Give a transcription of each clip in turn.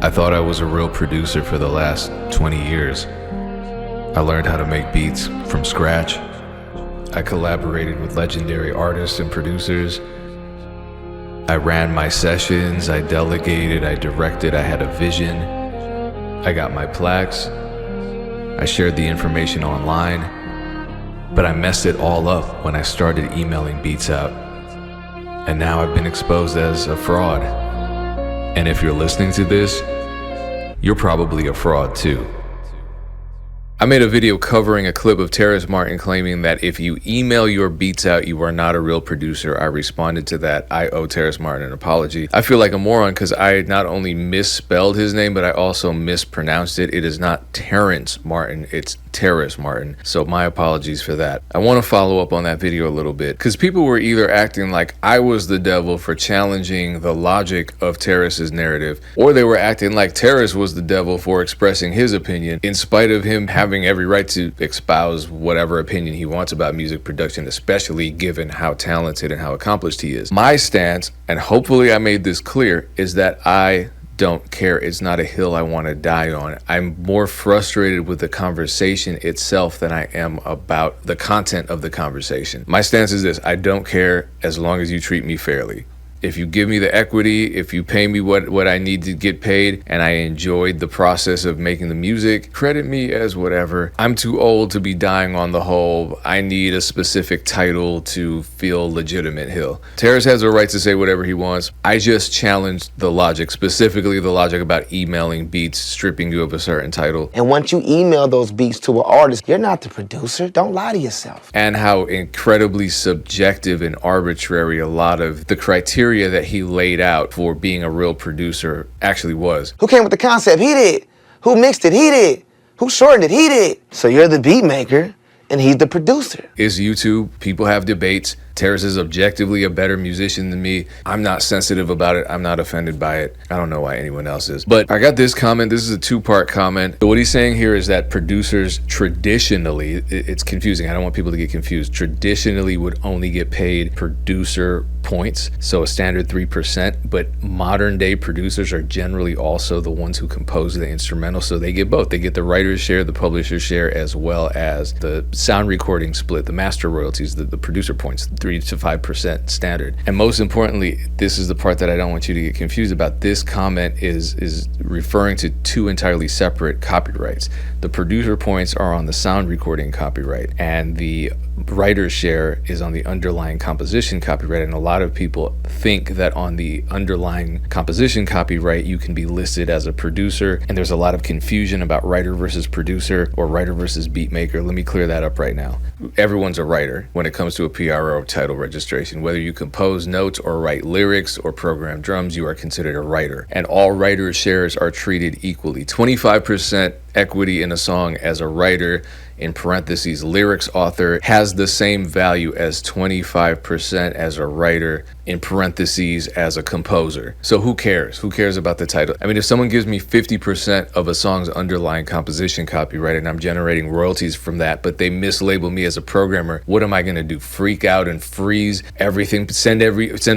I thought I was a real producer for the last 20 years. I learned how to make beats from scratch. I collaborated with legendary artists and producers. I ran my sessions, I delegated, I directed, I had a vision. I got my plaques. I shared the information online. But I messed it all up when I started emailing beats out. And now I've been exposed as a fraud. And if you're listening to this, you're probably a fraud too. I made a video covering a clip of Terrace claiming that if you email your beats out, you are not a real producer. I responded to that. I owe Terrace an apology. I feel like a moron because I not only misspelled his name, but I also mispronounced it. It is not Terrence Martin, it's Terrace Martin. So my apologies for that. I want to follow up on that video a little bit because people were either acting like I was the devil for challenging the logic of Terrace's narrative, or they were acting like Terrace was the devil for expressing his opinion in spite of him having every right to espouse whatever opinion he wants about music production, especially given how talented and how accomplished he is. My stance, and hopefully I made this clear, is that I don't care. It's not a hill I want to die on. I'm more frustrated with the conversation itself than I am about the content of the conversation. My stance is this: I don't care as long as you treat me fairly. If you give me the equity, if you pay me what I need to get paid, and I enjoyed the process of making the music, credit me as whatever. I'm too old to be dying on the whole I need a specific title to feel legitimate hill. Terrace has a right to say whatever he wants. I just challenged the logic, specifically the logic about emailing beats, stripping you of a certain title. And once you email those beats to an artist, you're not the producer. Don't lie to yourself. And how incredibly subjective and arbitrary a lot of the criteria that he laid out for being a real producer actually was. Who came with the concept? He did. Who mixed it? He did. Who shortened it? He did. So you're the beat maker and he's the producer. It's YouTube. People have debates. Terrace is objectively a better musician than me. I'm not sensitive about it. I'm not offended by it. I don't know why anyone else is. But I got this comment. This is a two-part comment. So what he's saying here is that producers traditionally, it's confusing. I don't want people to get confused. Traditionally would only get paid producer points, so a standard 3%, but modern day producers are generally also the ones who compose the instrumental, so they get both. They get the writer's share, the publisher's share, as well as the sound recording split, the master royalties, the producer points, 3 to 5% standard. And most importantly, this is the part that I don't want you to get confused about. This comment is referring to two entirely separate copyrights. The producer points are on the sound recording copyright, and the writer's share is on the underlying composition copyright. And a lot of people think that on the underlying composition copyright you can be listed as a producer, and there's a lot of confusion about writer versus producer or writer versus beat maker. Let me clear that up right now. Everyone's a writer when it comes to a PRO title registration. Whether you compose notes or write lyrics or program drums, you are considered a writer, and all writer shares are treated equally. 25% equity in a song as a writer, in parentheses lyrics author, has the same value as 25% as a writer, in parentheses as a composer. So who cares? Who cares about the title? I mean, if someone gives me 50% of a song's underlying composition copyright and I'm generating royalties from that, but they mislabel me as a programmer, what am I gonna do? Freak out and freeze everything, send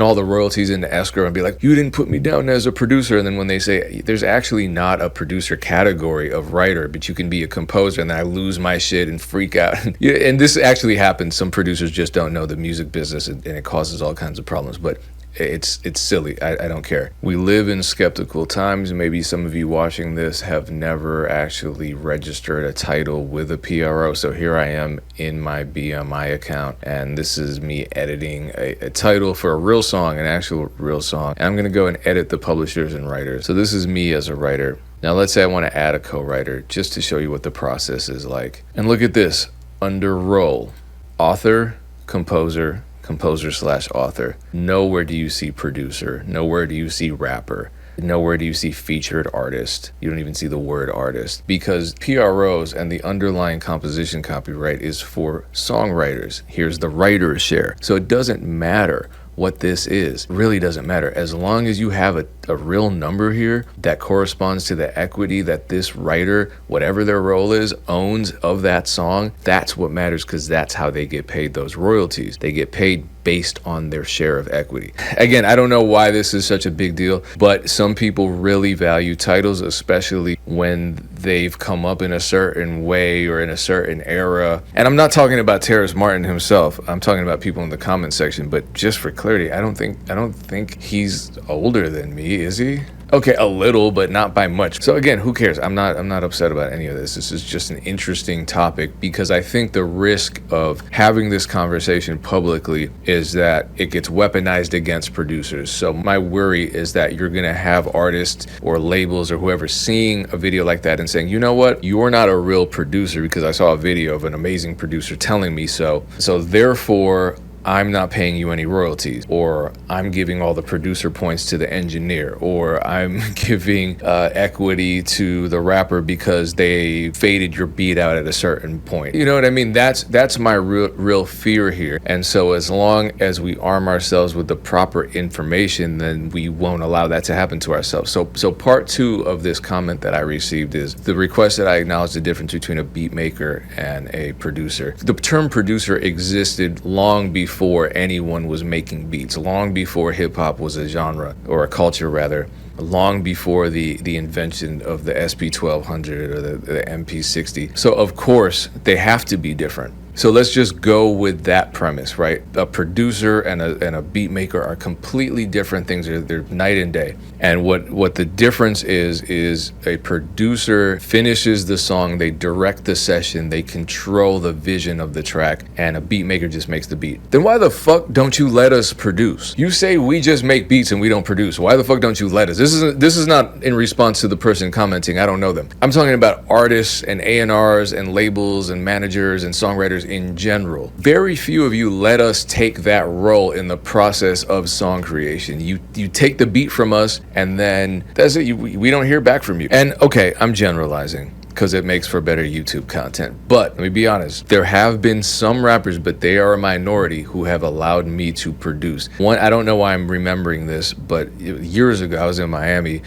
all the royalties into escrow and be like, you didn't put me down as a producer? And then when they say there's actually not a producer category of writer, but you can be a composer, and then I lose my shit and freak out. And this actually happens. Some producers just don't know the music business, and it causes all kinds of problems. But it's silly. I don't care. We live in skeptical times. Maybe some of you watching this have never actually registered a title with a PRO. So here I am in my BMI account, and this is me editing a title for a real song, an actual real song. And I'm gonna go and edit the publishers and writers. So this is me as a writer. Now let's say I want to add a co-writer just to show you what the process is like. And look at this. Under role, author, composer, composer/author. Nowhere do you see producer. Nowhere do you see rapper. Nowhere do you see featured artist. You don't even see the word artist, because PROs and the underlying composition copyright is for songwriters. Here's the writer's share. So it doesn't matter what this is. It really doesn't matter. As long as you have a real number here that corresponds to the equity that this writer, whatever their role is, owns of that song, that's what matters, because that's how they get paid those royalties. They get paid based on their share of equity. Again, I don't know why this is such a big deal, but some people really value titles, especially when they've come up in a certain way or in a certain era. And I'm not talking about Terrace Martin himself. I'm talking about people in the comment section. But just for clarity, I don't think he's older than me, is he? Okay, a little, but not by much. So again, who cares? I'm not upset about any of this. This is just an interesting topic, because I think the risk of having this conversation publicly is that it gets weaponized against producers. So my worry is that you're gonna have artists or labels or whoever seeing a video like that and saying, you know what, you're not a real producer because I saw a video of an amazing producer telling me so. So therefore, I'm not paying you any royalties, or I'm giving all the producer points to the engineer, or I'm giving equity to the rapper because they faded your beat out at a certain point. You know what I mean? That's my real fear here. And so as long as we arm ourselves with the proper information, then we won't allow that to happen to ourselves. So part 2 of this comment that I received is the request that I acknowledge the difference between a beat maker and a producer. The term producer existed long before anyone was making beats, long before hip-hop was a genre, or a culture rather, long before the invention of the SP1200 or the MP60. So of course they have to be different. So let's just go with that premise, right? A producer and a beat maker are completely different things. They're night and day. And what the difference is a producer finishes the song, they direct the session, they control the vision of the track, and a beat maker just makes the beat. Then why the fuck don't you let us produce? You say we just make beats and we don't produce. Why the fuck don't you let us? This is not in response to the person commenting. I don't know them. I'm talking about artists and A&Rs and labels and managers and songwriters in general. Very few of you let us take that role in the process of song creation. You take the beat from us, and then that's it. We don't hear back from you. And okay, I'm generalizing because it makes for better YouTube content. But let me be honest, there have been some rappers, but they are a minority, who have allowed me to produce. One, I don't know why I'm remembering this, but years ago I was in Miami,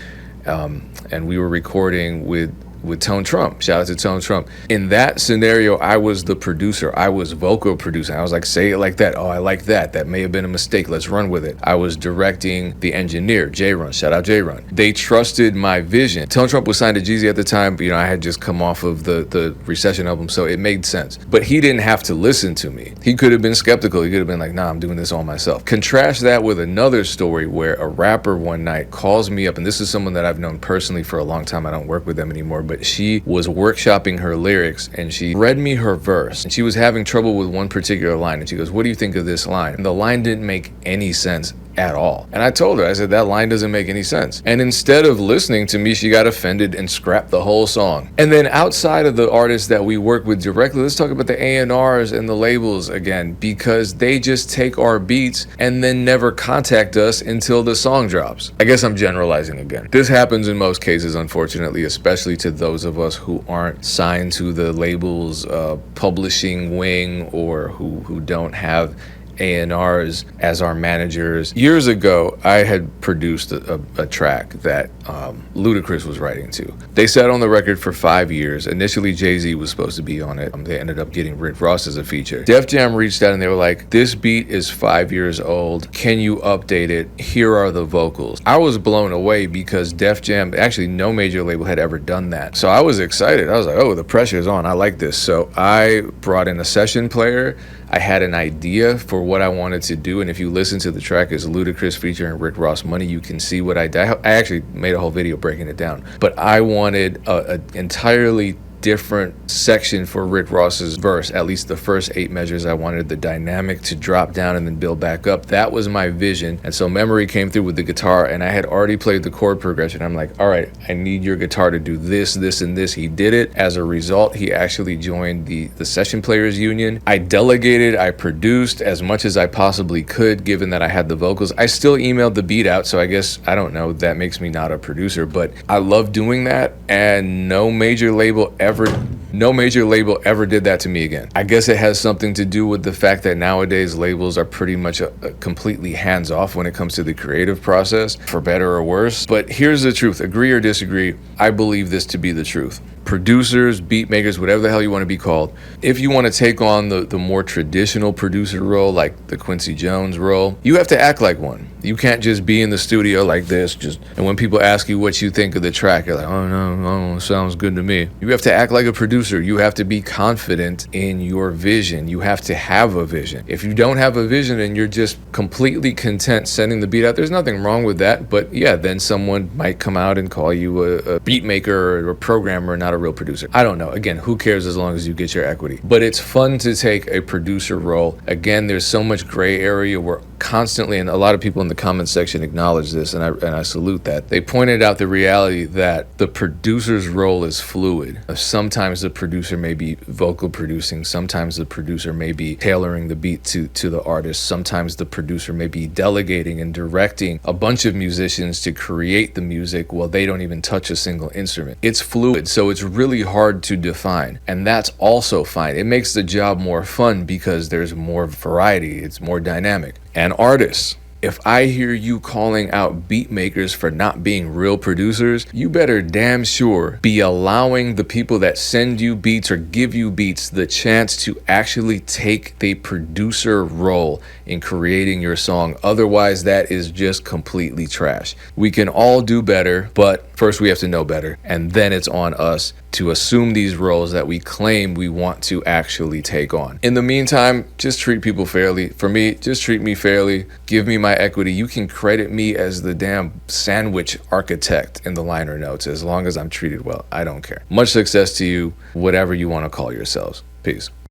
and we were recording with Tone Trump. Shout out to Tone Trump. In that scenario, I was the producer. I was vocal producing. I was like, say it like that. Oh, I like that. That may have been a mistake. Let's run with it. I was directing the engineer, J-Run. Shout out J-Run. They trusted my vision. Tone Trump was signed to Jeezy at the time. But, I had just come off of the Recession album, so it made sense. But he didn't have to listen to me. He could have been skeptical. He could have been like, nah, I'm doing this all myself. Contrast that with another story where a rapper one night calls me up, and this is someone that I've known personally for a long time. I don't work with them anymore, but she was workshopping her lyrics, and she read me her verse, and she was having trouble with one particular line, and she goes, what do you think of this line? And the line didn't make any sense at all. And I told her, I said, that line doesn't make any sense. And instead of listening to me, she got offended and scrapped the whole song. And then outside of the artists that we work with directly, let's talk about the A&Rs and the labels again, because they just take our beats and then never contact us until the song drops. I guess I'm generalizing again. This happens in most cases, unfortunately, especially to those of us who aren't signed to the label's publishing wing, or who don't have A&Rs as our managers. Years ago, I had produced a track that Ludacris was writing to. They sat on the record for 5 years. Initially, Jay-Z was supposed to be on it. They ended up getting Rick Ross as a feature. Def Jam reached out and they were like, this beat is 5 years old. Can you update it? Here are the vocals. I was blown away because Def Jam, actually no major label had ever done that. So I was excited. I was like, oh, the pressure's on. I like this. So I brought in a session player. I had an idea for what I wanted to do, and if you listen to the track as Ludacris featuring Rick Ross Money, you can see what I did. I actually made a whole video breaking it down, but I wanted an entirely different section for Rick Ross's verse. At least the first 8 measures, I wanted the dynamic to drop down and then build back up. That was my vision. And so Memory came through with the guitar, and I had already played the chord progression. I'm like, all right, I need your guitar to do this, this, and this. He did it. As a result, he actually joined the session players union. I delegated, I produced as much as I possibly could, given that I had the vocals. I still emailed the beat out, so I guess, I don't know, that makes me not a producer, but I love doing that, and no major label ever No major label ever did that to me again. I guess it has something to do with the fact that nowadays labels are pretty much completely hands off when it comes to the creative process, for better or worse. But here's the truth, agree or disagree, I believe this to be the truth. Producers, beat makers, whatever the hell you want to be called, if you want to take on the more traditional producer role, like the Quincy Jones role, you have to act like one. You can't just be in the studio like this, and when people ask you what you think of the track, you're like, oh no, sounds good to me. You have to act like a producer. You have to be confident in your vision. You have to have a vision. If you don't have a vision and you're just completely content sending the beat out, there's nothing wrong with that. But yeah, then someone might come out and call you a beat maker or a programmer, not a real producer. I don't know. Again, who cares as long as you get your equity? But it's fun to take a producer role. Again, there's so much gray area where constantly, and a lot of people in the comment section acknowledge this, and I salute that. They pointed out the reality that the producer's role is fluid. Sometimes the producer may be vocal producing, sometimes the producer may be tailoring the beat to the artist, sometimes the producer may be delegating and directing a bunch of musicians to create the music while they don't even touch a single instrument. It's fluid, so it's really hard to define, and that's also fine. It makes the job more fun because there's more variety, it's more dynamic. And artists, if I hear you calling out beat makers for not being real producers, you better damn sure be allowing the people that send you beats or give you beats the chance to actually take the producer role in creating your song. Otherwise, that is just completely trash. We can all do better, but first we have to know better, and then it's on us to assume these roles that we claim we want to actually take on. In the meantime, just treat people fairly. For me, just treat me fairly. Give me my equity. You can credit me as the damn sandwich architect in the liner notes as long as I'm treated well. I don't care. Much success to you, whatever you want to call yourselves. Peace.